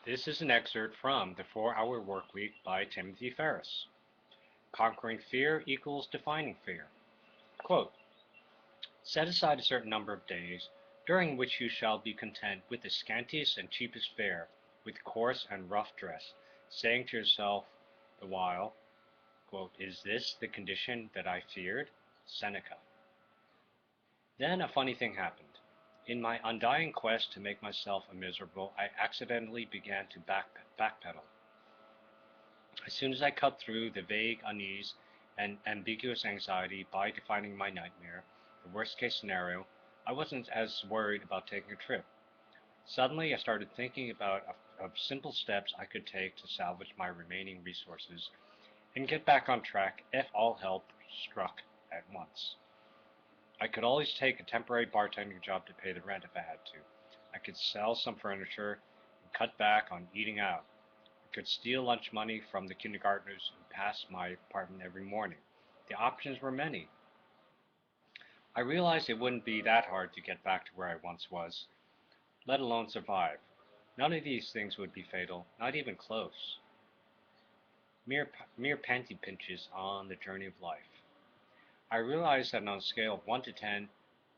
This is an excerpt from The 4-Hour Workweek by Timothy Ferris. Conquering fear equals defining fear. Quote, set aside a certain number of days during which you shall be content with the scantiest and cheapest fare, with coarse and rough dress, saying to yourself the while, quote, is this the condition that I feared? Seneca. Then a funny thing happened. In my undying quest to make myself a miserable, I accidentally began to backpedal. As soon as I cut through the vague unease and ambiguous anxiety by defining my nightmare, the worst case scenario, I wasn't as worried about taking a trip. Suddenly, I started thinking about simple steps I could take to salvage my remaining resources and get back on track if all hell struck at once. I could always take a temporary bartending job to pay the rent if I had to. I could sell some furniture and cut back on eating out. I could steal lunch money from the kindergartners who passed my apartment every morning. The options were many. I realized it wouldn't be that hard to get back to where I once was, let alone survive. None of these things would be fatal, not even close. Mere panty pinches on the journey of life. I realized that on a scale of 1 to 10,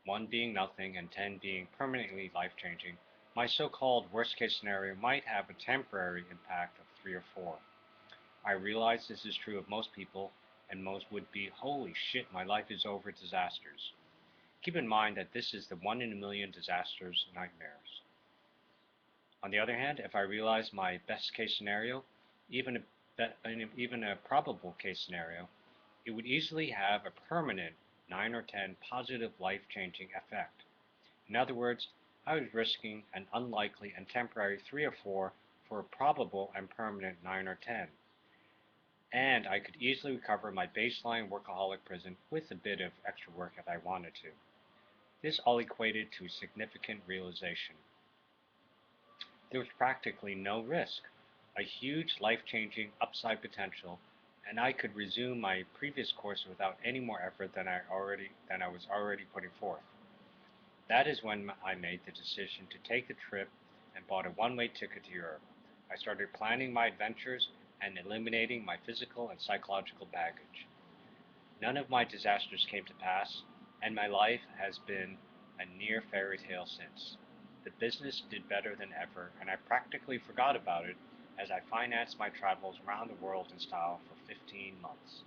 1 being nothing and 10 being permanently life-changing, my so-called worst-case scenario might have a temporary impact of 3 or 4. I realize this is true of most people, and most would be, holy shit, my life is over disasters. Keep in mind that this is the 1 in a million disasters nightmares. On the other hand, if I realize my best-case scenario, even a probable case scenario, it would easily have a permanent 9 or 10 positive life-changing effect. In other words, I was risking an unlikely and temporary 3 or 4 for a probable and permanent 9 or 10. And I could easily recover my baseline workaholic prison with a bit of extra work if I wanted to. This all equated to a significant realization. There was practically no risk, a huge life-changing upside potential, and I could resume my previous course without any more effort than I was already putting forth. That is when I made the decision to take the trip and bought a one-way ticket to Europe. I started planning my adventures and eliminating my physical and psychological baggage. None of my disasters came to pass, and my life has been a near fairy tale since. The business did better than ever, and I practically forgot about it as I financed my travels around the world in style for 15 months.